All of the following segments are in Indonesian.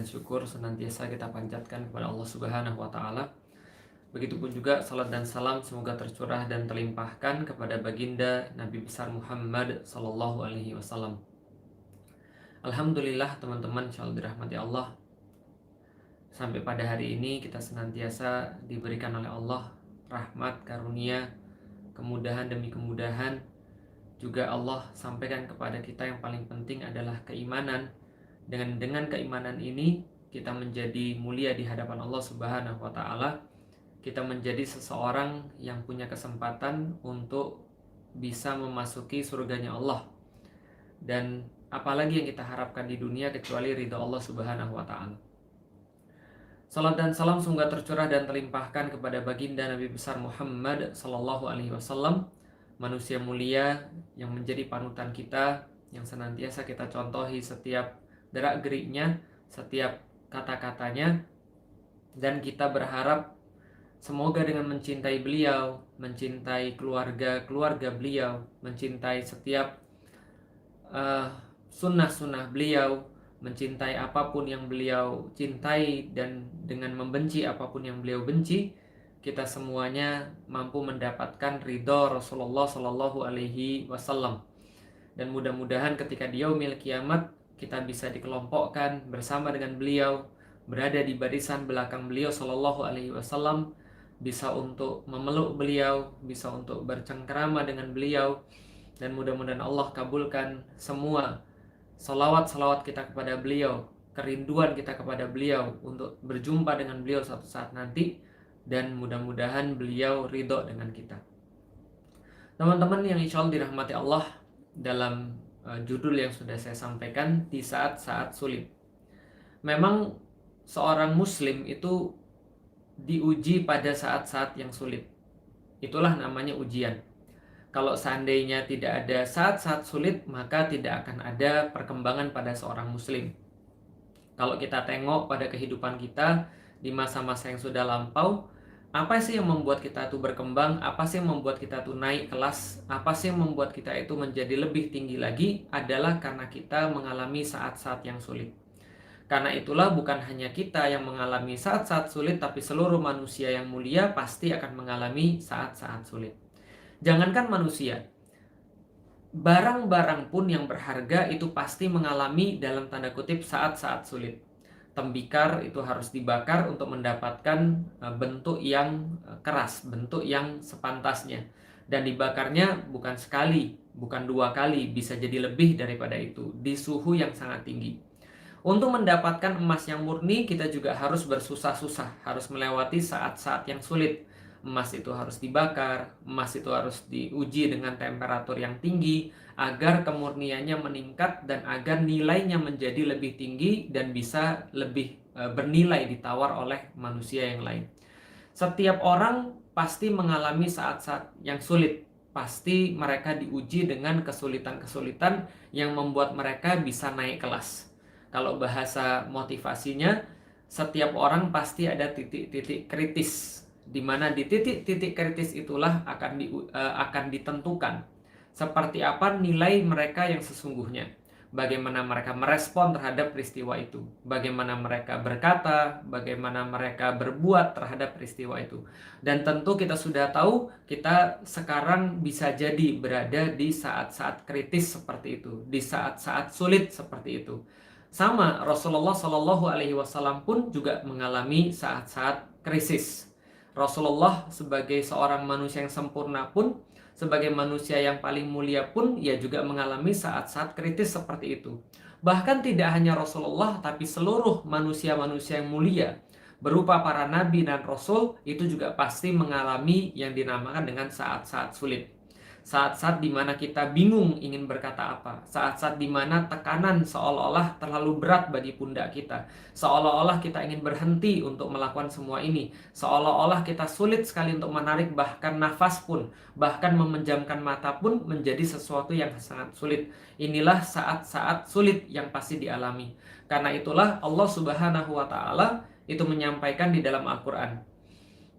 dan syukur senantiasa kita panjatkan kepada Allah Subhanahu wa taala. Begitupun juga salat dan salam semoga tercurah dan terlimpahkan kepada baginda Nabi besar Muhammad sallallahu alaihi wasallam. Alhamdulillah teman-teman, insyaallah dirahmati Allah. Sampai pada hari ini kita senantiasa diberikan oleh Allah rahmat, karunia, kemudahan demi kemudahan. Juga Allah sampaikan kepada kita yang paling penting adalah keimanan. Dengan keimanan ini kita menjadi mulia di hadapan Allah Subhanahu wa taala. Kita menjadi seseorang yang punya kesempatan untuk bisa memasuki surganya Allah. Dan apalagi yang kita harapkan di dunia kecuali ridha Allah Subhanahu wa taala. Salat dan salam semoga tercurah dan terlimpahkan kepada baginda Nabi besar Muhammad sallallahu alaihi wasallam, manusia mulia yang menjadi panutan kita, yang senantiasa kita contohi setiap gerak-geriknya, setiap kata-katanya, dan kita berharap semoga dengan mencintai beliau, mencintai keluarga beliau, mencintai setiap sunnah-sunnah beliau, mencintai apapun yang beliau cintai, dan dengan membenci apapun yang beliau benci, kita semuanya mampu mendapatkan ridho Rasulullah Sallallahu Alaihi Wasallam. Dan mudah-mudahan ketika di yaumil kiamat kita bisa dikelompokkan bersama dengan beliau, berada di barisan belakang beliau Sallallahu Alaihi Wasallam, bisa untuk memeluk beliau, bisa untuk bercengkerama dengan beliau. Dan mudah-mudahan Allah kabulkan semua salawat-salawat kita kepada beliau, kerinduan kita kepada beliau untuk berjumpa dengan beliau suatu saat nanti. Dan mudah-mudahan beliau ridho dengan kita. Teman-teman yang insya Allah dirahmati Allah, dalam judul yang sudah saya sampaikan, di saat-saat sulit. Memang seorang muslim itu diuji pada saat-saat yang sulit. Itulah namanya ujian. Kalau seandainya tidak ada saat-saat sulit, maka tidak akan ada perkembangan pada seorang muslim. Kalau kita tengok pada kehidupan kita di masa-masa yang sudah lampau, apa sih yang membuat kita itu berkembang? Apa sih yang membuat kita itu naik kelas? Apa sih yang membuat kita itu menjadi lebih tinggi lagi? Adalah karena kita mengalami saat-saat yang sulit. Karena itulah bukan hanya kita yang mengalami saat-saat sulit, tapi seluruh manusia yang mulia pasti akan mengalami saat-saat sulit. Jangankan manusia, barang-barang pun yang berharga itu pasti mengalami dalam tanda kutip saat-saat sulit. Tembikar itu harus dibakar untuk mendapatkan bentuk yang keras, bentuk yang sepantasnya. Dan dibakarnya bukan sekali, bukan 2 kali, bisa jadi lebih daripada itu, di suhu yang sangat tinggi. Untuk mendapatkan emas yang murni, kita juga harus bersusah-susah, harus melewati saat-saat yang sulit. Emas itu harus dibakar, emas itu harus diuji dengan temperatur yang tinggi, agar kemurniannya meningkat dan agar nilainya menjadi lebih tinggi dan bisa lebih bernilai ditawar oleh manusia yang lain. Setiap orang pasti mengalami saat-saat yang sulit. Pasti mereka diuji dengan kesulitan-kesulitan yang membuat mereka bisa naik kelas. Kalau bahasa motivasinya, setiap orang pasti ada titik-titik kritis, di mana di titik-titik kritis itulah akan ditentukan seperti apa nilai mereka yang sesungguhnya. Bagaimana mereka merespon terhadap peristiwa itu, bagaimana mereka berkata, bagaimana mereka berbuat terhadap peristiwa itu. Dan tentu kita sudah tahu, kita sekarang bisa jadi berada di saat-saat kritis seperti itu, di saat-saat sulit seperti itu. Sama, Rasulullah Shallallahu Alaihi Wasallam pun juga mengalami saat-saat krisis. Rasulullah sebagai seorang manusia yang sempurna pun, sebagai manusia yang paling mulia pun, ia juga mengalami saat-saat kritis seperti itu. Bahkan tidak hanya Rasulullah, tapi seluruh manusia-manusia yang mulia, berupa para nabi dan rasul, itu juga pasti mengalami yang dinamakan dengan saat-saat sulit. Saat-saat dimana kita bingung ingin berkata apa, saat-saat dimana tekanan seolah-olah terlalu berat bagi pundak kita, seolah-olah kita ingin berhenti untuk melakukan semua ini, seolah-olah kita sulit sekali untuk menarik bahkan nafas pun, bahkan memejamkan mata pun menjadi sesuatu yang sangat sulit. Inilah saat-saat sulit yang pasti dialami. Karena itulah Allah Subhanahu wa taala itu menyampaikan di dalam Al-Qur'an,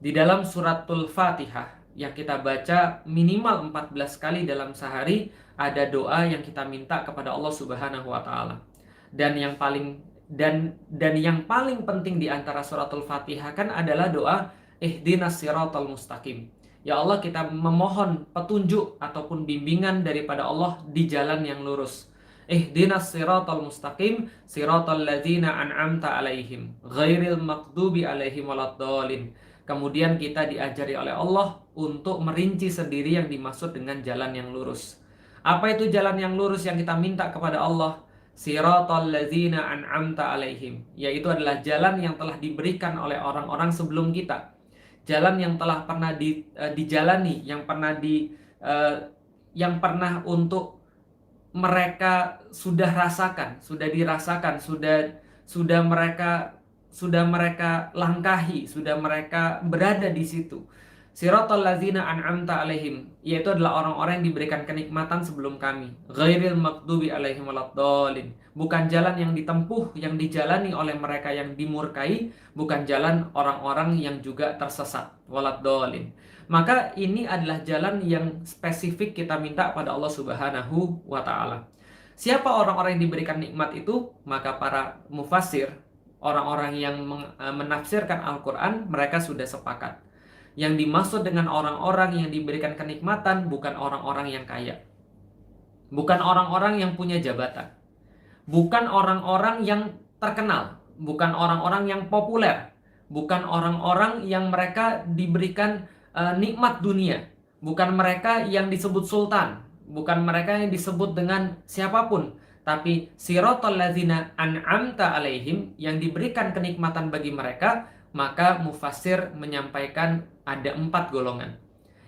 di dalam suratul Fatihah yang kita baca minimal 14 kali dalam sehari, ada doa yang kita minta kepada Allah Subhanahu wa taala. Dan yang paling Dan yang paling penting di antara suratul Fatihah kan adalah doa ihdinas siratal mustaqim. Ya Allah, kita memohon petunjuk ataupun bimbingan daripada Allah di jalan yang lurus. Ihdinas siratal mustaqim siratal ladzina an'amta alaihim ghairil maghdubi alaihim waladdallin. Kemudian kita diajari oleh Allah untuk merinci sendiri yang dimaksud dengan jalan yang lurus. Apa itu jalan yang lurus yang kita minta kepada Allah? Siratal ladzina an'amta alaihim, yaitu adalah jalan yang telah diberikan oleh orang-orang sebelum kita. Jalan yang telah pernah dijalani, yang pernah untuk mereka sudah rasakan, sudah dirasakan, sudah mereka langkahi, sudah mereka berada di situ. Siratal ladzina an'amta alaihim, yaitu adalah orang-orang yang diberikan kenikmatan sebelum kami. Ghairil maghdubi alaihim waladdallin. Bukan jalan yang ditempuh, yang dijalani oleh mereka yang dimurkai, bukan jalan orang-orang yang juga tersesat. Waladdallin. Maka ini adalah jalan yang spesifik kita minta pada Allah Subhanahu wa ta'ala. Siapa orang-orang yang diberikan nikmat itu? Maka para mufassir, orang-orang yang menafsirkan Al-Quran, mereka sudah sepakat. Yang dimaksud dengan orang-orang yang diberikan kenikmatan bukan orang-orang yang kaya, bukan orang-orang yang punya jabatan, bukan orang-orang yang terkenal, bukan orang-orang yang populer, bukan orang-orang yang mereka diberikan nikmat dunia, bukan mereka yang disebut sultan, bukan mereka yang disebut dengan siapapun, tapi siratal ladzina an'amta alaihim, yang diberikan kenikmatan bagi mereka. Maka mufassir menyampaikan ada 4 golongan.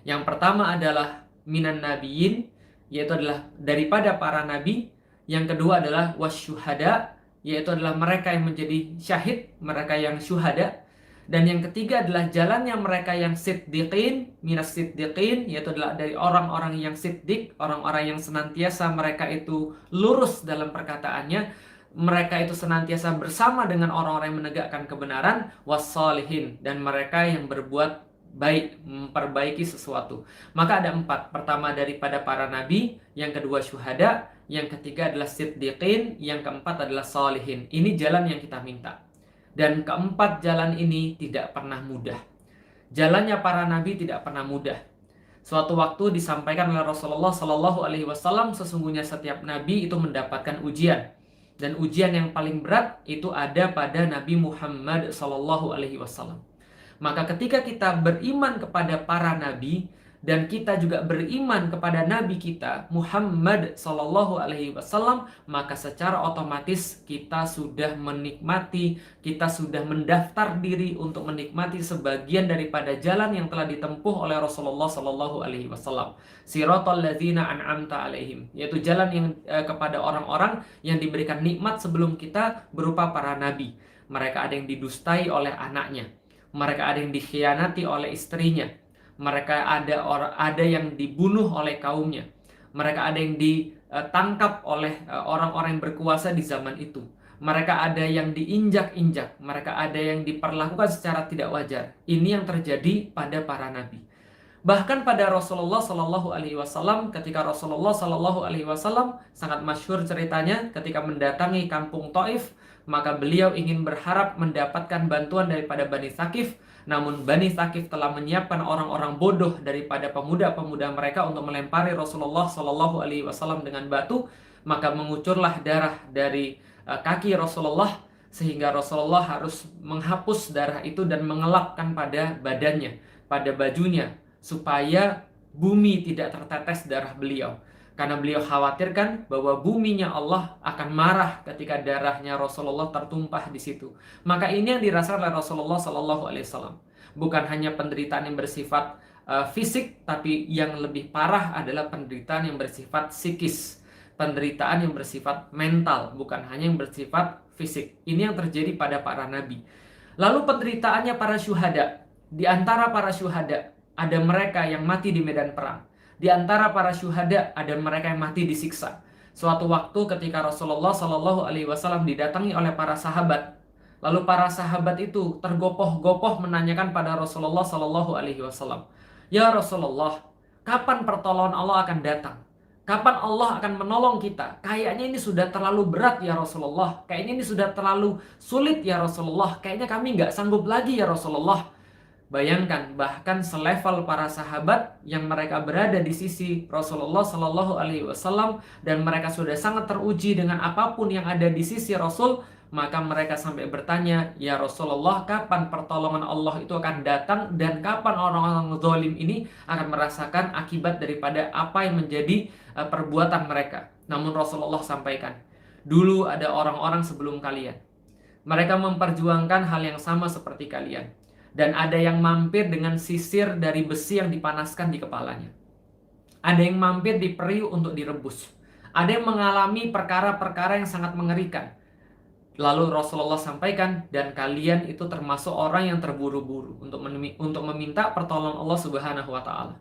Yang pertama adalah minan nabiyyin, yaitu adalah daripada para nabi. Yang kedua adalah wasyuhada, yaitu adalah mereka yang menjadi syahid, mereka yang syuhada. Dan yang ketiga adalah jalannya mereka yang siddiqin, minas siddiqin, yaitu adalah dari orang-orang yang siddiq, orang-orang yang senantiasa mereka itu lurus dalam perkataannya. Mereka itu senantiasa bersama dengan orang-orang yang menegakkan kebenaran, wassalihin, dan mereka yang berbuat baik, memperbaiki sesuatu. Maka ada 4. Pertama daripada para nabi, yang kedua syuhada, yang ketiga adalah siddiqin, yang keempat adalah salihin. Ini jalan yang kita minta. Dan keempat jalan ini tidak pernah mudah. Jalannya para nabi tidak pernah mudah. Suatu waktu disampaikan oleh Rasulullah Shallallahu Alaihi Wasallam, sesungguhnya setiap nabi itu mendapatkan ujian. Dan ujian yang paling berat itu ada pada Nabi Muhammad Sallallahu Alaihi Wasallam. Maka ketika kita beriman kepada para nabi, dan kita juga beriman kepada nabi kita Muhammad Sallallahu Alaihi Wasallam, maka secara otomatis kita sudah menikmati, kita sudah mendaftar diri untuk menikmati sebagian daripada jalan yang telah ditempuh oleh Rasulullah Sallallahu Alaihi Wasallam. Siratal ladzina an'amta alaihim, yaitu jalan yang kepada orang-orang yang diberikan nikmat sebelum kita berupa para nabi. Mereka ada yang didustai oleh anaknya, mereka ada yang dikhianati oleh istrinya, mereka ada yang dibunuh oleh kaumnya, mereka ada yang ditangkap oleh orang-orang yang berkuasa di zaman itu, mereka ada yang diinjak-injak, mereka ada yang diperlakukan secara tidak wajar. Ini yang terjadi pada para nabi. Bahkan pada Rasulullah Sallallahu Alaihi Wasallam, ketika Rasulullah Sallallahu Alaihi Wasallam sangat masyhur ceritanya ketika mendatangi kampung Taif, maka beliau ingin berharap mendapatkan bantuan daripada Bani Thaqif. Namun Bani Thaqif telah menyiapkan orang-orang bodoh daripada pemuda-pemuda mereka untuk melempari Rasulullah Sallallahu Alaihi Wasallam dengan batu. Maka mengucurlah darah dari kaki Rasulullah, sehingga Rasulullah harus menghapus darah itu dan mengelapkan pada badannya, pada bajunya, supaya bumi tidak tertetes darah beliau. Karena beliau khawatirkan bahwa buminya Allah akan marah ketika darahnya Rasulullah tertumpah di situ. Maka ini yang dirasakan oleh Rasulullah Sallallahu Alaihi Wasallam. Bukan hanya penderitaan yang bersifat fisik, tapi yang lebih parah adalah penderitaan yang bersifat psikis, penderitaan yang bersifat mental, bukan hanya yang bersifat fisik. Ini yang terjadi pada para nabi. Lalu penderitaannya para syuhada. Di antara para syuhada ada mereka yang mati di medan perang. Di antara para syuhada ada mereka yang mati disiksa. Suatu waktu ketika Rasulullah Shallallahu Alaihi Wasallam didatangi oleh para sahabat, lalu para sahabat itu tergopoh-gopoh menanyakan pada Rasulullah Shallallahu Alaihi Wasallam, "Ya Rasulullah, kapan pertolongan Allah akan datang? Kapan Allah akan menolong kita? Kayaknya ini sudah terlalu berat ya Rasulullah. Kayaknya ini sudah terlalu sulit ya Rasulullah. Kayaknya kami nggak sanggup lagi ya Rasulullah. Bayangkan, bahkan selevel para sahabat yang mereka berada di sisi Rasulullah Shallallahu Alaihi Wasallam dan mereka sudah sangat teruji dengan apapun yang ada di sisi Rasul, maka mereka sampai bertanya, ya Rasulullah, kapan pertolongan Allah itu akan datang dan kapan orang-orang zalim ini akan merasakan akibat daripada apa yang menjadi perbuatan mereka. Namun Rasulullah sampaikan, dulu ada orang-orang sebelum kalian. Mereka memperjuangkan hal yang sama seperti kalian. Dan ada yang mampir dengan sisir dari besi yang dipanaskan di kepalanya. Ada yang mampir di periuk untuk direbus. Ada yang mengalami perkara-perkara yang sangat mengerikan. Lalu Rasulullah sampaikan, dan kalian itu termasuk orang yang terburu-buru untuk meminta pertolongan Allah Subhanahu wa Ta'ala.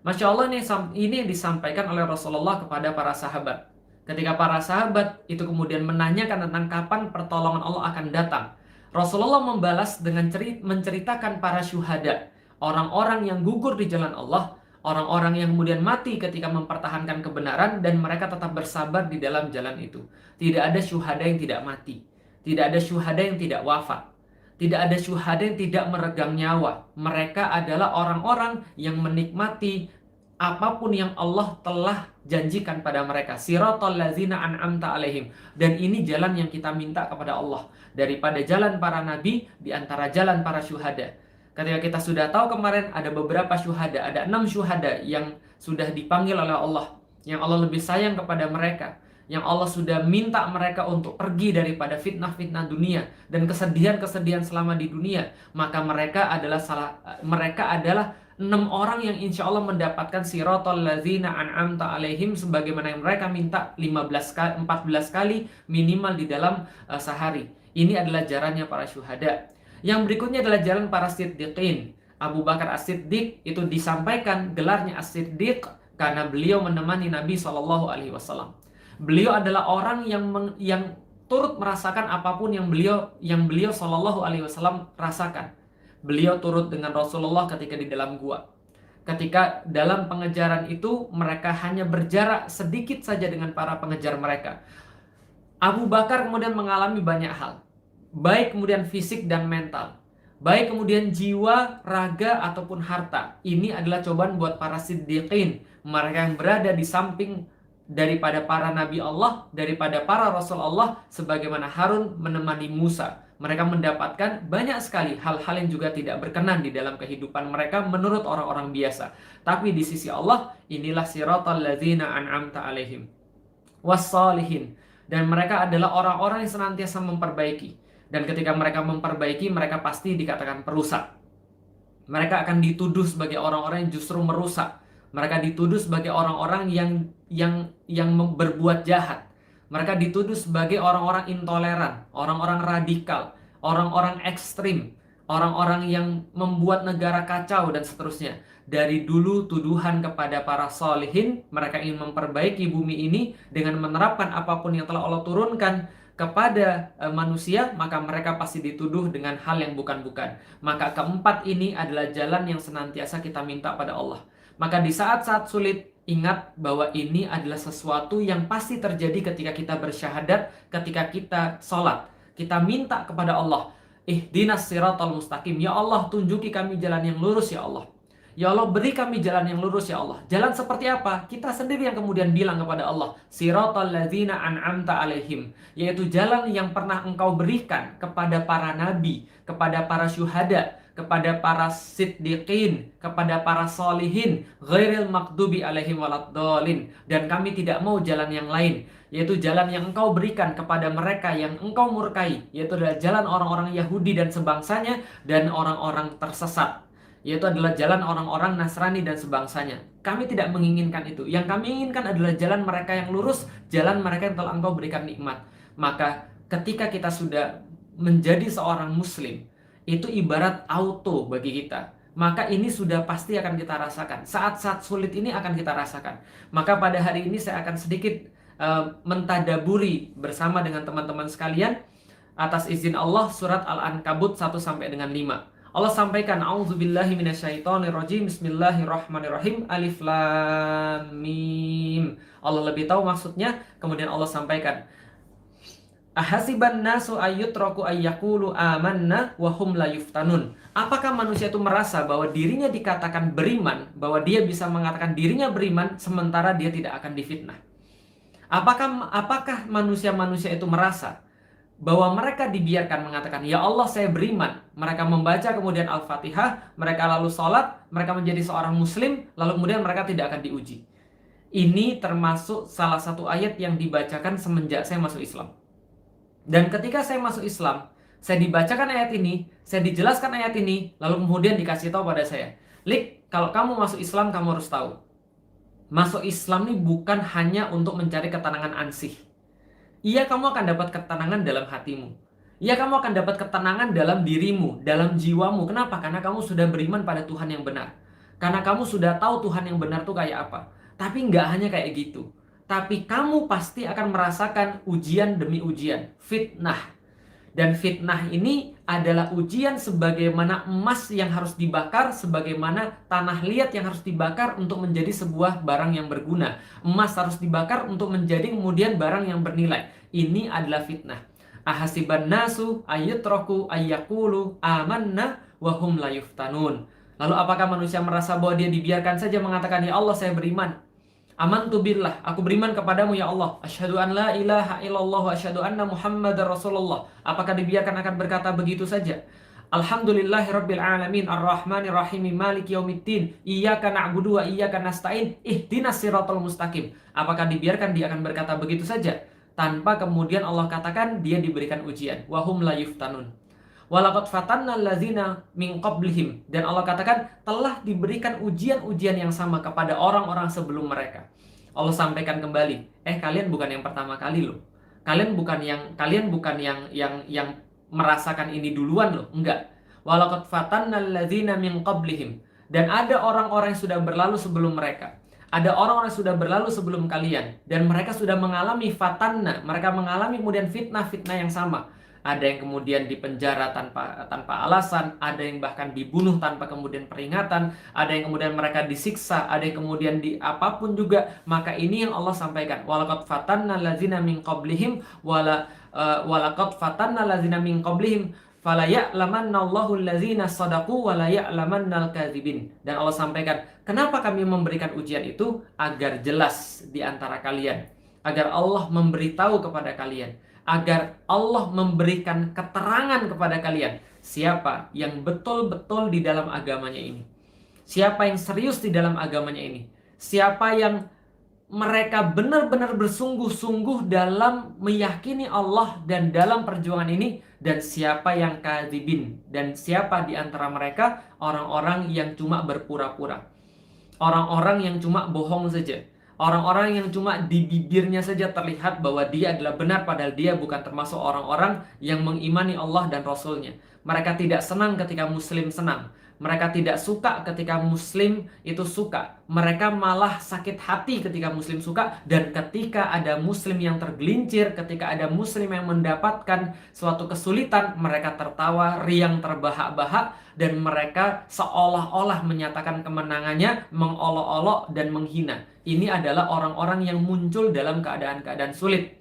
Masya Allah, ini yang disampaikan oleh Rasulullah kepada para sahabat. Ketika para sahabat itu kemudian menanyakan tentang kapan pertolongan Allah akan datang, Rasulullah membalas dengan menceritakan para syuhada, orang-orang yang gugur di jalan Allah, orang-orang yang kemudian mati ketika mempertahankan kebenaran dan mereka tetap bersabar di dalam jalan itu. Tidak ada syuhada yang tidak mati, tidak ada syuhada yang tidak wafat, tidak ada syuhada yang tidak meregang nyawa. Mereka adalah orang-orang yang menikmati apapun yang Allah telah janjikan pada mereka. Siratal ladzina an'amta alaihim. Dan ini jalan yang kita minta kepada Allah. Daripada jalan para nabi, di antara jalan para syuhada. Ketika kita sudah tahu kemarin ada beberapa syuhada, ada 6 syuhada yang sudah dipanggil oleh Allah, yang Allah lebih sayang kepada mereka, yang Allah sudah minta mereka untuk pergi daripada fitnah-fitnah dunia dan kesedihan-kesedihan selama di dunia, maka mereka adalah 6 orang yang insya Allah mendapatkan siratal ladzina an'amta alaihim, sebagaimana yang mereka minta 14 kali minimal di dalam sehari. Ini adalah jalannya para syuhada. Yang berikutnya adalah jalan para siddiqin. Abu Bakar As-Siddiq itu disampaikan gelarnya As-Siddiq karena beliau menemani Nabi SAW. Beliau adalah orang yang turut merasakan apapun yang beliau SAW rasakan. Beliau turut dengan Rasulullah ketika di dalam gua. Ketika dalam pengejaran itu mereka hanya berjarak sedikit saja dengan para pengejar mereka. Abu Bakar kemudian mengalami banyak hal, baik kemudian fisik dan mental, baik kemudian jiwa, raga, ataupun harta. Ini adalah cobaan buat para siddiqin, mereka yang berada di samping daripada para nabi Allah, daripada para rasul Allah, sebagaimana Harun menemani Musa. Mereka mendapatkan banyak sekali hal-hal yang juga tidak berkenan di dalam kehidupan mereka menurut orang-orang biasa. Tapi di sisi Allah, inilah siratal ladzina an'amta alaihim wassalihin. Dan mereka adalah orang-orang yang senantiasa memperbaiki. Dan ketika mereka memperbaiki, mereka pasti dikatakan perusak. Mereka akan dituduh sebagai orang-orang yang justru merusak. Mereka dituduh sebagai orang-orang yang berbuat jahat. Mereka dituduh sebagai orang-orang intoleran, orang-orang radikal, orang-orang ekstrim, orang-orang yang membuat negara kacau dan seterusnya. Dari dulu tuduhan kepada para solihin, mereka ingin memperbaiki bumi ini dengan menerapkan apapun yang telah Allah turunkan kepada manusia, maka mereka pasti dituduh dengan hal yang bukan-bukan. Maka keempat ini adalah jalan yang senantiasa kita minta pada Allah. Maka di saat-saat sulit, ingat bahwa ini adalah sesuatu yang pasti terjadi ketika kita bersyahadat, ketika kita sholat. Kita minta kepada Allah, ihdinas siratal mustaqim. Ya Allah, tunjuki kami jalan yang lurus ya Allah. Ya Allah, beri kami jalan yang lurus ya Allah. Jalan seperti apa? Kita sendiri yang kemudian bilang kepada Allah, siratal ladzina an'amta alaihim, yaitu jalan yang pernah engkau berikan kepada para nabi, kepada para syuhada, kepada para siddiqin, kepada para solihin, ghairil maghdubi alaihim waladdallin. Dan kami tidak mau jalan yang lain, yaitu jalan yang engkau berikan kepada mereka yang engkau murkai, yaitu adalah jalan orang-orang Yahudi dan sebangsanya dan orang-orang tersesat, yaitu adalah jalan orang-orang Nasrani dan sebangsanya. Kami tidak menginginkan itu. Yang kami inginkan adalah jalan mereka yang lurus, jalan mereka yang telah engkau berikan nikmat. Maka ketika kita sudah menjadi seorang muslim, itu ibarat auto bagi kita. Maka ini sudah pasti akan kita rasakan. Saat-saat sulit ini akan kita rasakan. Maka pada hari ini saya akan sedikit mentadaburi bersama dengan teman-teman sekalian atas izin Allah surat Al-Ankabut 1 sampai dengan 5. Allah sampaikan, a'udzubillahi minasyaitonirrajim, bismillahirrahmanirrahim, alif lam mim. Allah lebih tahu maksudnya. Kemudian Allah sampaikan, ahasiban nasu ayyutraku ayyakulu amanna wahum la yuftanun. Apakah manusia itu merasa bahwa dirinya dikatakan beriman, bahwa dia bisa mengatakan dirinya beriman sementara dia tidak akan difitnah? Apakah manusia-manusia itu merasa bahwa mereka dibiarkan mengatakan, ya Allah saya beriman, mereka membaca kemudian Al-Fatihah, mereka lalu sholat, mereka menjadi seorang muslim, lalu kemudian mereka tidak akan diuji? Ini termasuk salah satu ayat yang dibacakan semenjak saya masuk Islam. Dan ketika saya masuk Islam, saya dibacakan ayat ini, saya dijelaskan ayat ini, lalu kemudian dikasih tahu pada saya, Lik, kalau kamu masuk Islam, kamu harus tahu, masuk Islam ini bukan hanya untuk mencari ketenangan ansih. Iya, kamu akan dapat ketenangan dalam hatimu. Iya, kamu akan dapat ketenangan dalam dirimu, dalam jiwamu. Kenapa? Karena kamu sudah beriman pada Tuhan yang benar. Karena kamu sudah tahu Tuhan yang benar itu kayak apa. Tapi nggak hanya kayak gitu. Tapi kamu pasti akan merasakan ujian demi ujian, fitnah. Dan fitnah ini adalah ujian sebagaimana emas yang harus dibakar, sebagaimana tanah liat yang harus dibakar untuk menjadi sebuah barang yang berguna. Emas harus dibakar untuk menjadi kemudian barang yang bernilai. Ini adalah fitnah. Ahasiban nasu ayyutraku ayyakulu amanna wahum la yuftanun. Lalu apakah manusia merasa bahwa dia dibiarkan saja mengatakan, ya Allah saya beriman, amantu billah, aku beriman kepadamu ya Allah, asyhadu an la ilaha illallah wa asyhadu anna muhammadar rasulullah. Apakah dibiarkan akan berkata begitu saja? Alhamdulillahirabbil alamin arrahmanir rahim maliki yaumiddin iyyaka na'budu wa iyyaka nasta'in ihdinas siratal mustaqim. Apakah dibiarkan dia akan berkata begitu saja tanpa kemudian Allah katakan dia diberikan ujian? Wahum la yuftanun. Walaqad fatanna allazina min qablihim, dan Allah katakan telah diberikan ujian-ujian yang sama kepada orang-orang sebelum mereka. Allah sampaikan kembali, kalian bukan yang pertama kali loh. Kalian bukan yang merasakan ini duluan loh, enggak. Walaqad fatanna allazina min qablihim, dan ada orang-orang yang sudah berlalu sebelum mereka. Ada orang-orang yang sudah berlalu sebelum kalian, dan mereka sudah mengalami fatanna, mereka mengalami kemudian fitnah-fitnah yang sama. Ada yang kemudian dipenjara tanpa alasan, ada yang bahkan dibunuh tanpa kemudian peringatan, ada yang kemudian mereka disiksa, ada yang kemudian di apapun juga. Maka ini yang Allah sampaikan, walaqad fatanna allazina min qablihim walaqad fatanna allazina min qablihim fala ya'lamannallahu allazina shadaqu wa la ya'lamannal kadzibin. Dan Allah sampaikan, kenapa kami memberikan ujian itu? Agar jelas di antara kalian, agar Allah memberitahu kepada kalian, agar Allah memberikan keterangan kepada kalian siapa yang betul-betul di dalam agamanya ini, siapa yang serius di dalam agamanya ini, siapa yang mereka benar-benar bersungguh-sungguh dalam meyakini Allah dan dalam perjuangan ini, dan siapa yang kadzibin, dan siapa di antara mereka orang-orang yang cuma berpura-pura, orang-orang yang cuma bohong saja, orang-orang yang cuma di bibirnya saja terlihat bahwa dia adalah benar, padahal dia bukan termasuk orang-orang yang mengimani Allah dan Rasulnya. Mereka tidak senang ketika Muslim senang. Mereka tidak suka ketika Muslim itu suka. Mereka malah sakit hati ketika Muslim suka. Dan ketika ada Muslim yang tergelincir, ketika ada Muslim yang mendapatkan suatu kesulitan, mereka tertawa, riang terbahak-bahak, dan mereka seolah-olah menyatakan kemenangannya, mengolok-olok dan menghina. Ini adalah orang-orang yang muncul dalam keadaan-keadaan sulit.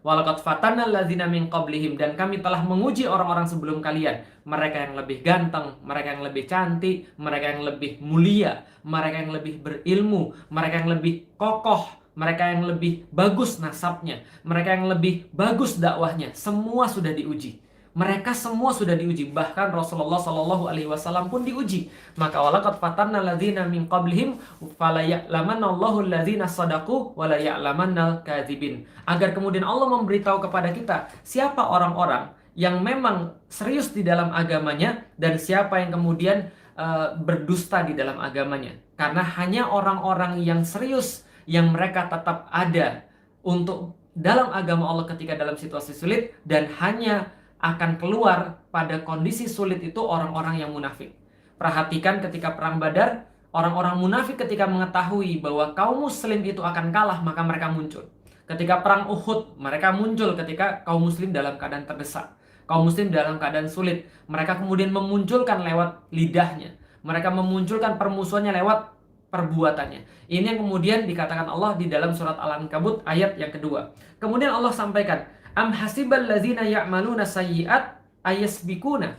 Walaqad fatanna allazina min qablihim, dan kami telah menguji orang-orang sebelum kalian. Mereka yang lebih ganteng, mereka yang lebih cantik, mereka yang lebih mulia, mereka yang lebih berilmu, mereka yang lebih kokoh, mereka yang lebih bagus nasabnya, mereka yang lebih bagus dakwahnya. Semua sudah diuji. Mereka semua sudah diuji, bahkan Rasulullah Shallallahu Alaihi Wasallam pun diuji. Maka walaqad fatanna allazina min qablihim fala ya'lamannallahu allazina shadaqu wa la ya'lamannal kadzibin. Agar kemudian Allah memberitahu kepada kita siapa orang-orang yang memang serius di dalam agamanya dan siapa yang kemudian berdusta di dalam agamanya. Karena hanya orang-orang yang serius yang mereka tetap ada untuk dalam agama Allah ketika dalam situasi sulit, dan hanya akan keluar pada kondisi sulit itu orang-orang yang munafik. Perhatikan ketika perang Badar, orang-orang munafik ketika mengetahui bahwa kaum muslim itu akan kalah, maka mereka muncul. Ketika perang Uhud, mereka muncul ketika kaum muslim dalam keadaan terdesak, kaum muslim dalam keadaan sulit. Mereka kemudian memunculkan lewat lidahnya, mereka memunculkan permusuhannya lewat perbuatannya. Ini yang kemudian dikatakan Allah di dalam surat Al-Ankabut ayat yang kedua. Kemudian Allah sampaikan, am hasibal ladzina ya'maluna sayyi'at ayasbikuna.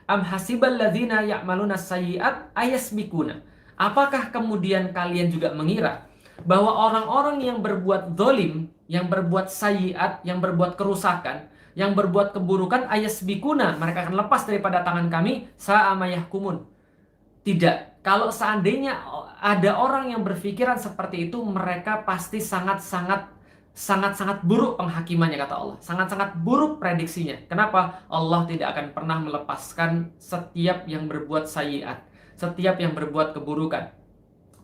Am hasibal ladzina ya'maluna sayyi'at ayasbikuna. Apakah kemudian kalian juga mengira bahwa orang-orang yang berbuat zalim, yang berbuat sayyi'at, yang berbuat kerusakan, yang berbuat keburukan, ayasbikuna, mereka akan lepas daripada tangan kami, sa'a ma yahkumun. Tidak. Kalau seandainya ada orang yang berpikiran seperti itu, mereka pasti sangat-sangat buruk penghakimannya, kata Allah. Sangat-sangat buruk prediksinya. Kenapa? Allah tidak akan pernah melepaskan setiap yang berbuat sayyi'at, setiap yang berbuat keburukan.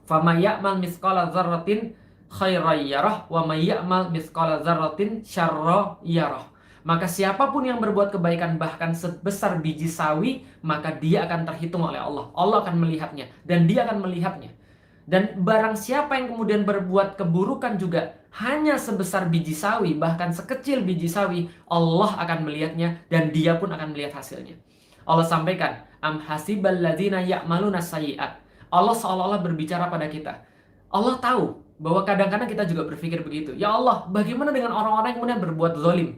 Fama ya'mal mithqala dzarratin khairan yarah wa may ya'mal mithqala dzarratin syarran yarah. Maka siapapun yang berbuat kebaikan bahkan sebesar biji sawi, maka dia akan terhitung oleh Allah. Allah akan melihatnya dan dia akan melihatnya. Dan barang siapa yang kemudian berbuat keburukan juga hanya sebesar biji sawi, bahkan sekecil biji sawi, Allah akan melihatnya dan dia pun akan melihat hasilnya. Allah sampaikan, am hasibal ladzina ya'maluna sayyi'at. Allah seolah-olah berbicara pada kita. Allah tahu bahwa kadang-kadang kita juga berpikir begitu. Ya Allah, bagaimana dengan orang-orang yang kemudian berbuat zalim?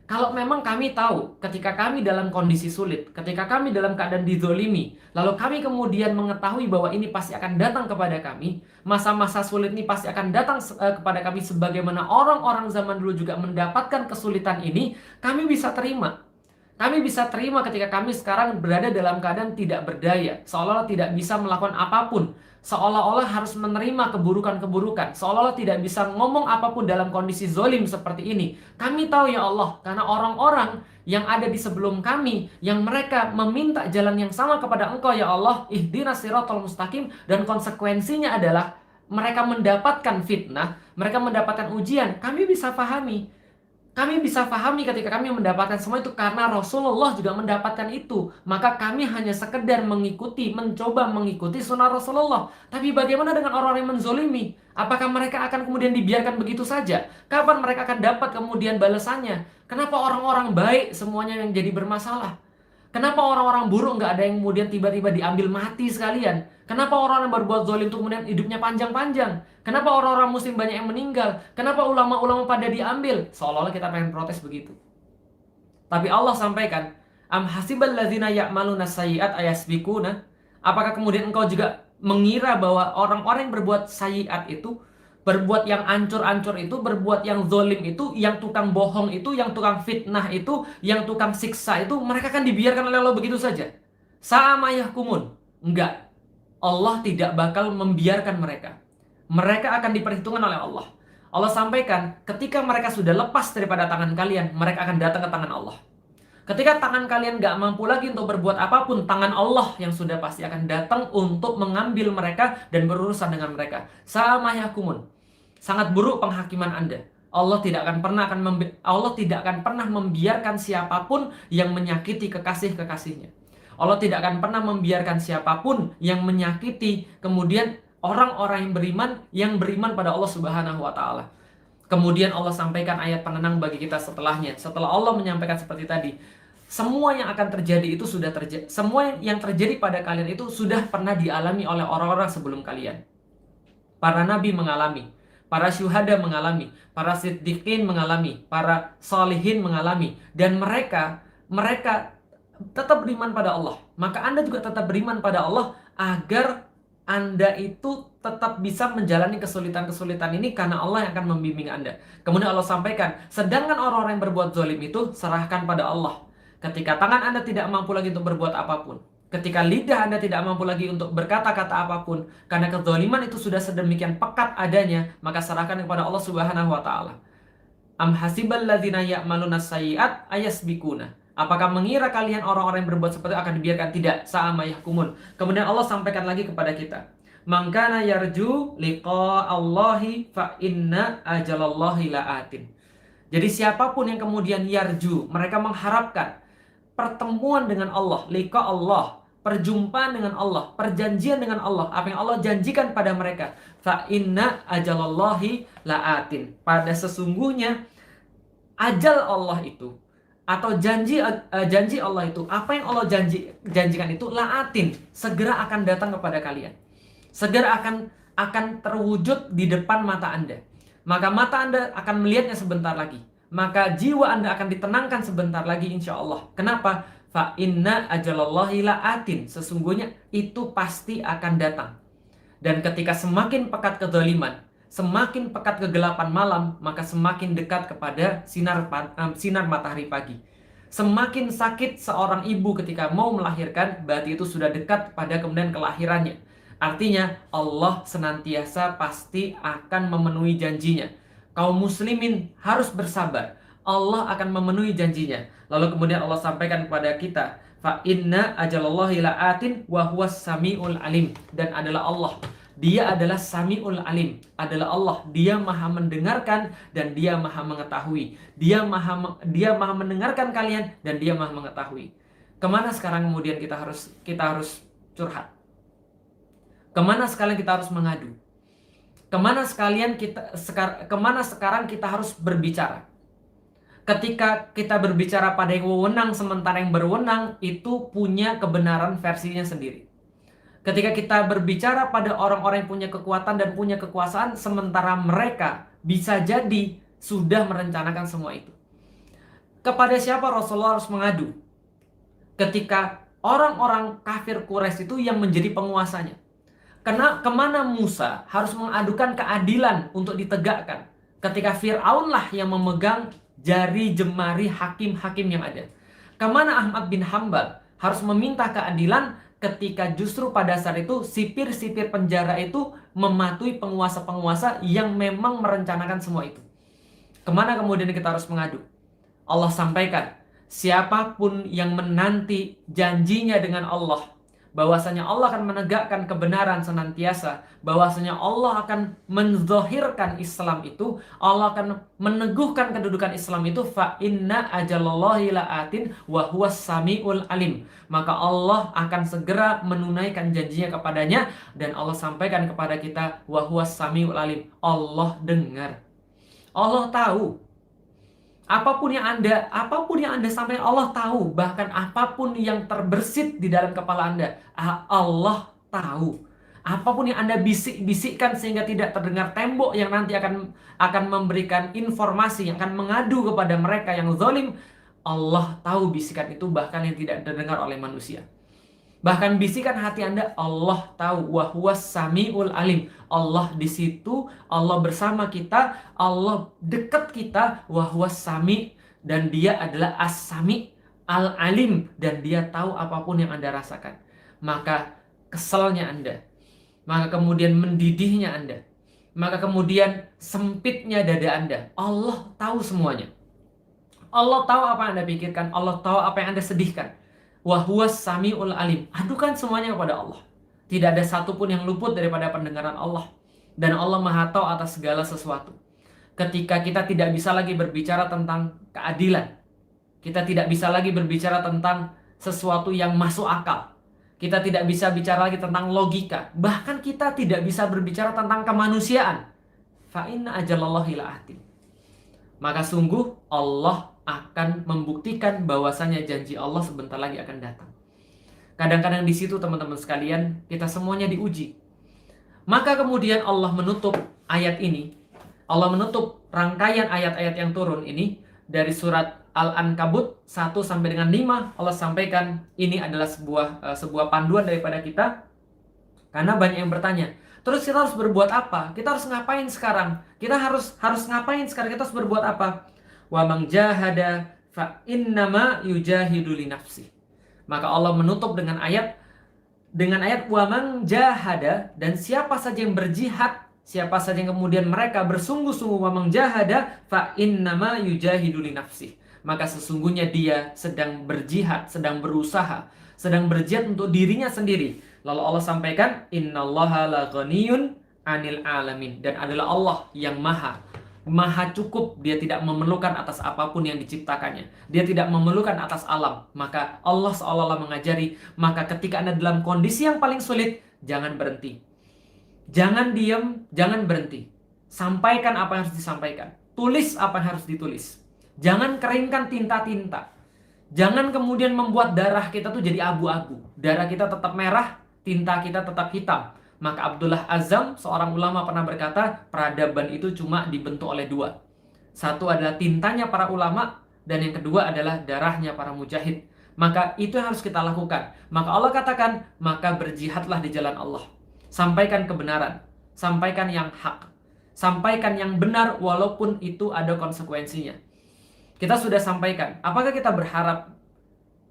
Kalau memang kami tahu ketika kami dalam kondisi sulit, ketika kami dalam keadaan dizolimi, lalu kami kemudian mengetahui bahwa ini pasti akan datang kepada kami, masa-masa sulit ini pasti akan datang kepada kami sebagaimana orang-orang zaman dulu juga mendapatkan kesulitan ini, kami bisa terima. Kami bisa terima ketika kami sekarang berada dalam keadaan tidak berdaya, seolah-olah tidak bisa melakukan apapun, seolah-olah harus menerima keburukan-keburukan, seolah-olah tidak bisa ngomong apapun dalam kondisi zolim seperti ini. Kami tahu ya Allah, karena orang-orang yang ada di sebelum kami, yang mereka meminta jalan yang sama kepada Engkau ya Allah, ihdinas siratal mustaqim, dan konsekuensinya adalah mereka mendapatkan fitnah, mereka mendapatkan ujian. Kami bisa pahami. Kami bisa pahami ketika kami mendapatkan semua itu karena Rasulullah juga mendapatkan itu. Maka kami hanya sekedar mencoba mengikuti sunnah Rasulullah. Tapi bagaimana dengan orang yang menzolimi? Apakah mereka akan kemudian dibiarkan begitu saja? Kapan mereka akan dapat kemudian balasannya? Kenapa orang-orang baik semuanya yang jadi bermasalah? Kenapa orang-orang buruk nggak ada yang kemudian tiba-tiba diambil mati sekalian? Kenapa orang yang berbuat zalim itu kemudian hidupnya panjang-panjang? Kenapa orang-orang muslim banyak yang meninggal? Kenapa ulama-ulama pada diambil? Seolah-olah kita pengen protes begitu. Tapi Allah sampaikan, am hasibal ladzina ya'maluna sayyi'at ayasbikuna? Apakah kemudian engkau juga mengira bahwa orang-orang yang berbuat sayyi'at itu, berbuat yang ancur-ancur itu, berbuat yang zolim itu, yang tukang bohong itu, yang tukang fitnah itu, yang tukang siksa itu, mereka akan dibiarkan oleh Allah begitu saja? Sama yahkumun. Enggak. Allah tidak bakal membiarkan mereka. Mereka akan diperhitungkan oleh Allah. Allah sampaikan, ketika mereka sudah lepas daripada tangan kalian, mereka akan datang ke tangan Allah. Ketika tangan kalian gak mampu lagi untuk berbuat apapun, tangan Allah yang sudah pasti akan datang untuk mengambil mereka dan berurusan dengan mereka. Sama yahkumun. Sangat buruk penghakiman Anda. Allah tidak akan pernah membiarkan siapapun yang menyakiti kekasih-kekasihnya. Allah tidak akan pernah membiarkan siapapun yang menyakiti kemudian orang-orang yang beriman pada Allah Subhanahu wa taala. Kemudian Allah sampaikan ayat penenang bagi kita setelahnya. Setelah Allah menyampaikan seperti tadi, semua yang akan terjadi itu sudah terjadi. Semua yang terjadi pada kalian itu sudah pernah dialami oleh orang-orang sebelum kalian. Para nabi mengalami, para syuhada mengalami, para siddiqin mengalami, para solihin mengalami, dan mereka tetap beriman pada Allah. Maka Anda juga tetap beriman pada Allah agar Anda itu tetap bisa menjalani kesulitan-kesulitan ini karena Allah yang akan membimbing Anda. Kemudian Allah sampaikan, sedangkan orang-orang yang berbuat zalim itu serahkan pada Allah. Ketika tangan Anda tidak mampu lagi untuk berbuat apapun, ketika lidah Anda tidak mampu lagi untuk berkata-kata apapun, karena kezaliman itu sudah sedemikian pekat adanya, maka serahkan kepada Allah Subhanahu wa taala. Am hasibal ladzina ya'maluna sayyi'at ayasbikuna. Apakah mengira kalian orang-orang yang berbuat seperti itu akan dibiarkan? Tidak, sama yahkumun. Kemudian Allah sampaikan lagi kepada kita, man kana yarju liqa'allahi fa inna ajalallahi la'atin. Jadi siapapun yang kemudian yarju, mereka mengharapkan pertemuan dengan Allah, liqa Allah, perjumpaan dengan Allah, perjanjian dengan Allah, apa yang Allah janjikan pada mereka, fa inna ajalallahi la'atin. Pada sesungguhnya ajal Allah itu, atau janji Allah itu, apa yang Allah janjikan itu la'atin, segera akan datang kepada kalian. Segera akan terwujud di depan mata Anda. Maka mata Anda akan melihatnya sebentar lagi. Maka jiwa Anda akan ditenangkan sebentar lagi insya Allah. Kenapa? Fa inna ajalallahi la'atin. Sesungguhnya itu pasti akan datang. Dan ketika semakin pekat kezaliman, semakin pekat kegelapan malam, maka semakin dekat kepada sinar matahari pagi. Semakin sakit seorang ibu ketika mau melahirkan, berarti itu sudah dekat pada kemudian kelahirannya. Artinya Allah senantiasa pasti akan memenuhi janjinya. Kaum muslimin harus bersabar. Allah akan memenuhi janjinya. Lalu kemudian Allah sampaikan kepada kita, fa inna ajalallahi la'atin wa huwas samiul alim. Dan adalah Allah, Dia adalah Sami'ul Alim, adalah Allah. Dia maha mendengarkan dan Dia maha mengetahui. Dia maha mendengarkan kalian dan Dia maha mengetahui. Kemana sekarang kemudian kita harus curhat? Kemana sekalian kita harus mengadu? Kemana sekarang kita harus berbicara? Ketika kita berbicara pada yang wewenang, sementara yang berwenang itu punya kebenaran versinya sendiri. Ketika kita berbicara pada orang-orang yang punya kekuatan dan punya kekuasaan, sementara mereka bisa jadi sudah merencanakan semua itu. Kepada siapa Rasulullah harus mengadu? Ketika orang-orang kafir Quraisy itu yang menjadi penguasanya. Kemana Musa harus mengadukan keadilan untuk ditegakkan? Ketika Fir'aun lah yang memegang jari jemari hakim-hakim yang ada. Kemana Ahmad bin Hambal harus meminta keadilan ketika justru pada saat itu sipir-sipir penjara itu mematuhi penguasa-penguasa yang memang merencanakan semua itu. Kemana kemudian kita harus mengadu? Allah sampaikan, siapapun yang menanti janjinya dengan Allah, bahwasanya Allah akan menegakkan kebenaran senantiasa, bahwasanya Allah akan menzahirkan Islam itu, Allah akan meneguhkan kedudukan Islam itu, fa inna ajalallahi la'atin wa huwas samiul alim. Maka Allah akan segera menunaikan janjinya kepadanya, dan Allah sampaikan kepada kita wa huwas samiul alim. Allah dengar. Allah tahu. Apapun yang Anda sampaikan, Allah tahu. Bahkan apapun yang terbersit di dalam kepala Anda, Allah tahu. Apapun yang Anda bisik-bisikkan sehingga tidak terdengar tembok yang nanti akan memberikan informasi, yang akan mengadu kepada mereka yang zalim, Allah tahu bisikan itu bahkan yang tidak terdengar oleh manusia. Bahkan bisikan hati Anda, Allah tahu. Wa huwas samiul alim. Allah di situ, Allah bersama kita, Allah dekat kita. Wa huwas sami, dan Dia adalah as-sami al-alim, dan Dia tahu apapun yang Anda rasakan. Maka keselnya Anda, maka kemudian mendidihnya Anda, maka kemudian sempitnya dada Anda, Allah tahu semuanya. Allah tahu apa yang Anda pikirkan, Allah tahu apa yang Anda sedihkan. Wa huwas samiul alim. Adukan semuanya kepada Allah. Tidak ada satupun yang luput daripada pendengaran Allah. Dan Allah Maha tahu atas segala sesuatu. Ketika kita tidak bisa lagi berbicara tentang keadilan, kita tidak bisa lagi berbicara tentang sesuatu yang masuk akal, kita tidak bisa bicara lagi tentang logika, bahkan kita tidak bisa berbicara tentang kemanusiaan, fa inna ajalallahi la'atin. Maka sungguh Allah akan membuktikan bahwasanya janji Allah sebentar lagi akan datang. Kadang-kadang di situ teman-teman sekalian, kita semuanya diuji. Maka kemudian Allah menutup ayat ini, Allah menutup rangkaian ayat-ayat yang turun ini dari surat Al-Ankabut 1 sampai dengan 5. Allah sampaikan ini adalah sebuah panduan daripada kita. Karena banyak yang bertanya, terus kita harus berbuat apa? Kita harus ngapain sekarang? Kita harus ngapain sekarang? Kita harus berbuat apa? Wa man jahada fa innama yujahidu li nafsi. Maka Allah menutup dengan ayat wa man jahada, dan siapa saja yang berjihad, siapa saja yang kemudian mereka bersungguh-sungguh, wa man jahada fa innama yujahidu li nafsi. Maka sesungguhnya dia sedang berjihad, sedang berusaha, sedang berjihad untuk dirinya sendiri. Lalu Allah sampaikan, innallaha la ghaniyun 'anil alamin, dan adalah Allah yang maha cukup. Dia tidak memerlukan atas apapun yang diciptakannya. Dia tidak memerlukan atas alam. Maka Allah seolah-olah mengajari, maka ketika Anda dalam kondisi yang paling sulit, jangan berhenti. Jangan diam, jangan berhenti. Sampaikan apa yang harus disampaikan. Tulis apa yang harus ditulis. Jangan keringkan tinta-tinta. Jangan kemudian membuat darah kita tuh jadi abu-abu. Darah kita tetap merah, tinta kita tetap hitam. Maka Abdullah Azzam, seorang ulama, pernah berkata, peradaban itu cuma dibentuk oleh dua. Satu adalah tintanya para ulama, dan yang kedua adalah darahnya para mujahid. Maka itu yang harus kita lakukan. Maka Allah katakan, maka berjihadlah di jalan Allah. Sampaikan kebenaran, sampaikan yang hak, sampaikan yang benar walaupun itu ada konsekuensinya. Kita sudah sampaikan. Apakah kita berharap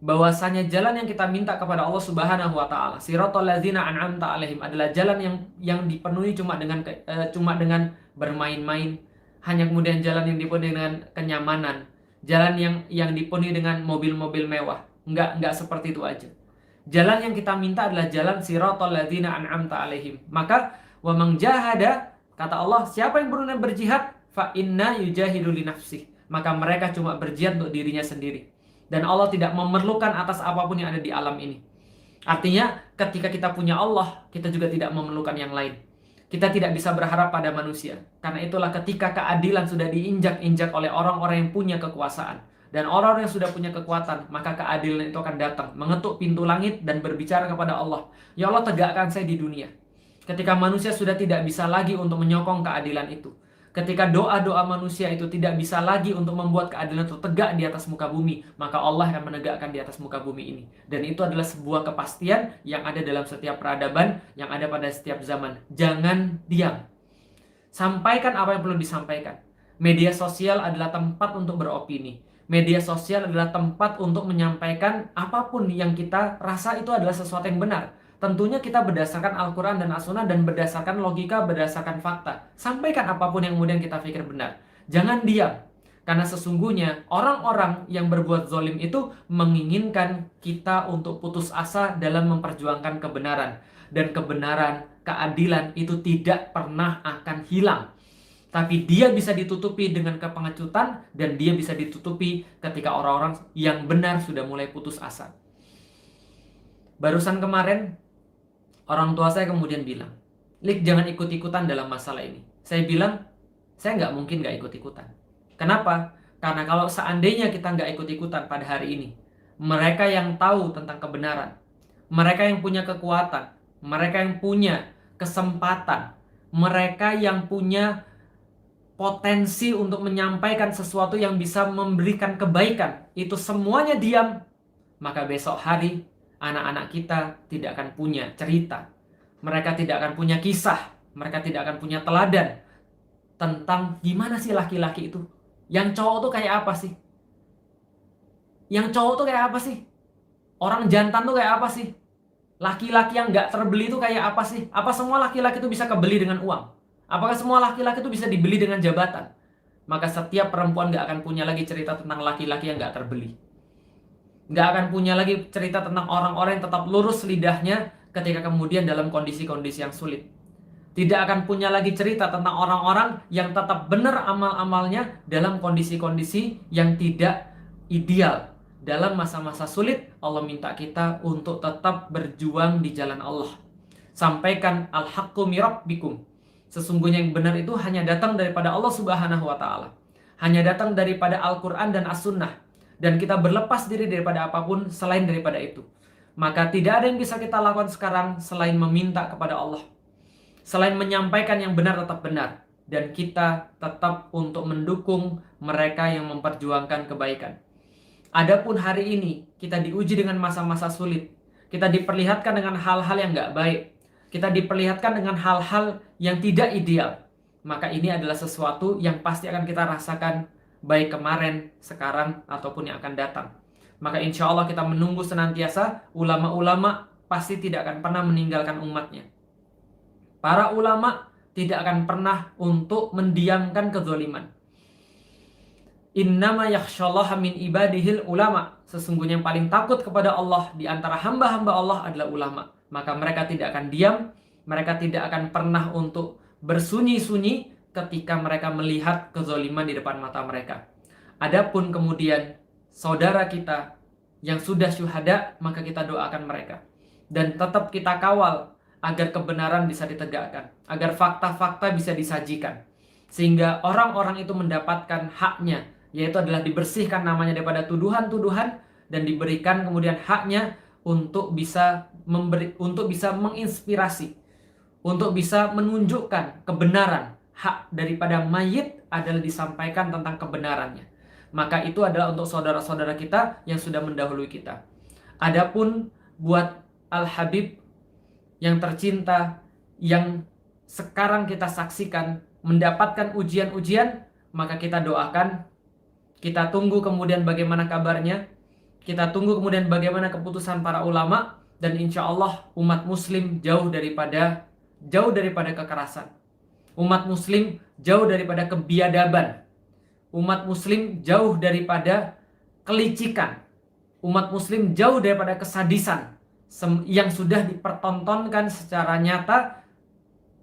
bahwasanya jalan yang kita minta kepada Allah Subhanahu wa taala, siratal ladzina an'amta alaihim, adalah jalan yang dipenuhi cuma dengan bermain-main, hanya kemudian jalan yang dipenuhi dengan kenyamanan, jalan yang dipenuhi dengan mobil-mobil mewah? Enggak seperti itu aja. Jalan yang kita minta adalah jalan siratal ladzina an'amta alaihim. Maka wa man jahada, kata Allah, siapa yang berusaha berjihad, fa inna yujahidu li nafsih, maka mereka cuma berjihad untuk dirinya sendiri. Dan Allah tidak memerlukan atas apapun yang ada di alam ini. Artinya ketika kita punya Allah, kita juga tidak memerlukan yang lain. Kita tidak bisa berharap pada manusia. Karena itulah ketika keadilan sudah diinjak-injak oleh orang-orang yang punya kekuasaan, dan orang-orang yang sudah punya kekuatan, maka keadilan itu akan datang, mengetuk pintu langit dan berbicara kepada Allah, ya Allah, tegakkan saya di dunia. Ketika manusia sudah tidak bisa lagi untuk menyokong keadilan itu, ketika doa-doa manusia itu tidak bisa lagi untuk membuat keadilan itu tegak di atas muka bumi, maka Allah akan menegakkan di atas muka bumi ini. Dan itu adalah sebuah kepastian yang ada dalam setiap peradaban, yang ada pada setiap zaman. Jangan diam. Sampaikan apa yang perlu disampaikan. Media sosial adalah tempat untuk beropini. Media sosial adalah tempat untuk menyampaikan apapun yang kita rasa itu adalah sesuatu yang benar. Tentunya kita berdasarkan Al-Quran dan As-Sunnah, dan berdasarkan logika, berdasarkan fakta. Sampaikan apapun yang kemudian kita pikir benar. Jangan diam. Karena sesungguhnya orang-orang yang berbuat zalim itu menginginkan kita untuk putus asa dalam memperjuangkan kebenaran. Dan kebenaran, keadilan itu tidak pernah akan hilang. Tapi dia bisa ditutupi dengan kepengecutan, dan dia bisa ditutupi ketika orang-orang yang benar sudah mulai putus asa. Barusan kemarin, orang tua saya kemudian bilang, Lik, jangan ikut-ikutan dalam masalah ini. Saya bilang, saya nggak mungkin nggak ikut-ikutan. Kenapa? Karena kalau seandainya kita nggak ikut-ikutan pada hari ini, mereka yang tahu tentang kebenaran, mereka yang punya kekuatan, mereka yang punya kesempatan, mereka yang punya potensi untuk menyampaikan sesuatu yang bisa memberikan kebaikan, itu semuanya diam, maka besok hari anak-anak kita tidak akan punya cerita. Mereka tidak akan punya kisah. Mereka tidak akan punya teladan tentang gimana sih laki-laki itu. Yang cowok tuh kayak apa sih? Yang cowok tuh kayak apa sih? Orang jantan tuh kayak apa sih? Laki-laki yang gak terbeli tuh kayak apa sih? Apa semua laki-laki itu bisa kebeli dengan uang? Apakah semua laki-laki itu bisa dibeli dengan jabatan? Maka setiap perempuan gak akan punya lagi cerita tentang laki-laki yang gak terbeli. Nggak akan punya lagi cerita tentang orang-orang yang tetap lurus lidahnya ketika kemudian dalam kondisi-kondisi yang sulit. Tidak akan punya lagi cerita tentang orang-orang yang tetap benar amal-amalnya dalam kondisi-kondisi yang tidak ideal. Dalam masa-masa sulit, Allah minta kita untuk tetap berjuang di jalan Allah. Sampaikan al-haqqu min rabbikum. Sesungguhnya yang benar itu hanya datang daripada Allah Subhanahu wa taala. Hanya datang daripada Al-Quran dan As-Sunnah. Dan kita berlepas diri daripada apapun selain daripada itu. Maka tidak ada yang bisa kita lakukan sekarang selain meminta kepada Allah. Selain menyampaikan yang benar tetap benar. Dan kita tetap untuk mendukung mereka yang memperjuangkan kebaikan. Adapun hari ini kita diuji dengan masa-masa sulit. Kita diperlihatkan dengan hal-hal yang gak baik. Kita diperlihatkan dengan hal-hal yang tidak ideal. Maka ini adalah sesuatu yang pasti akan kita rasakan, baik kemarin, sekarang, ataupun yang akan datang. Maka insya Allah kita menunggu senantiasa. Ulama-ulama pasti tidak akan pernah meninggalkan umatnya. Para ulama tidak akan pernah untuk mendiamkan kezaliman. Innama yakhshallaha min ibadihil ulama. Sesungguhnya yang paling takut kepada Allah di antara hamba-hamba Allah adalah ulama. Maka mereka tidak akan diam. Mereka tidak akan pernah untuk bersunyi-sunyi ketika mereka melihat kezaliman di depan mata mereka. Adapun kemudian saudara kita yang sudah syuhada, maka kita doakan mereka. Dan tetap kita kawal agar kebenaran bisa ditegakkan. Agar fakta-fakta bisa disajikan. Sehingga orang-orang itu mendapatkan haknya, yaitu adalah dibersihkan namanya daripada tuduhan-tuduhan, dan diberikan kemudian haknya untuk bisa menginspirasi, untuk bisa menunjukkan kebenaran. Hak daripada mayit adalah disampaikan tentang kebenarannya. Maka itu adalah untuk saudara-saudara kita yang sudah mendahului kita. Adapun buat Al-Habib yang tercinta, yang sekarang kita saksikan mendapatkan ujian-ujian, maka kita doakan, kita tunggu kemudian bagaimana kabarnya, kita tunggu kemudian bagaimana keputusan para ulama, dan insya Allah umat muslim jauh daripada kekerasan. Umat muslim jauh daripada kebiadaban. Umat muslim jauh daripada kelicikan. Umat muslim jauh daripada kesadisan yang sudah dipertontonkan secara nyata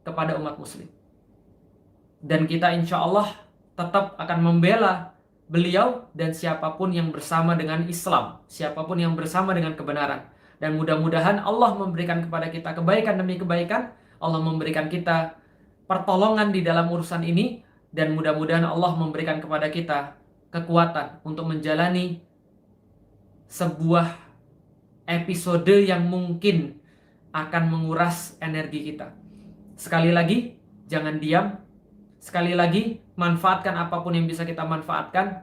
kepada umat muslim. Dan kita insya Allah tetap akan membela beliau dan siapapun yang bersama dengan Islam, siapapun yang bersama dengan kebenaran. Dan mudah-mudahan Allah memberikan kepada kita kebaikan demi kebaikan, Allah memberikan kita pertolongan di dalam urusan ini, dan mudah-mudahan Allah memberikan kepada kita kekuatan untuk menjalani sebuah episode yang mungkin akan menguras energi kita. Sekali lagi, jangan diam. Sekali lagi, manfaatkan apapun yang bisa kita manfaatkan.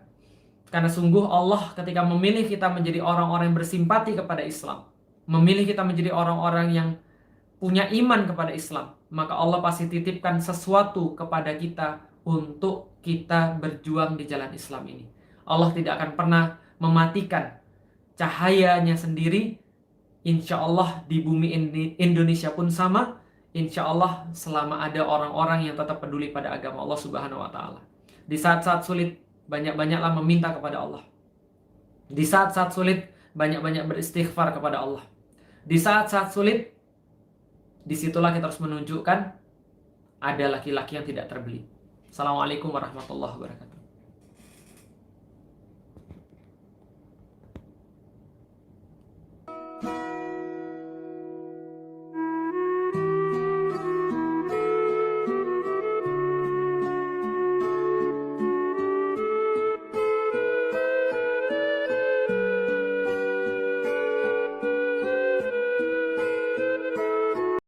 Karena sungguh Allah ketika memilih kita menjadi orang-orang yang bersimpati kepada Islam, memilih kita menjadi orang-orang yang punya iman kepada Islam, maka Allah pasti titipkan sesuatu kepada kita untuk kita berjuang di jalan Islam ini. Allah tidak akan pernah mematikan cahayanya sendiri. Insya Allah di bumi Indonesia pun sama. Insya Allah selama ada orang-orang yang tetap peduli pada agama Allah Subhanahu wa Ta'ala. Di saat-saat sulit, banyak-banyaklah meminta kepada Allah. Di saat-saat sulit, banyak-banyak beristighfar kepada Allah. Di saat-saat sulit, disitulah kita harus menunjukkan ada laki-laki yang tidak terbeli. Assalamualaikum warahmatullahi wabarakatuh.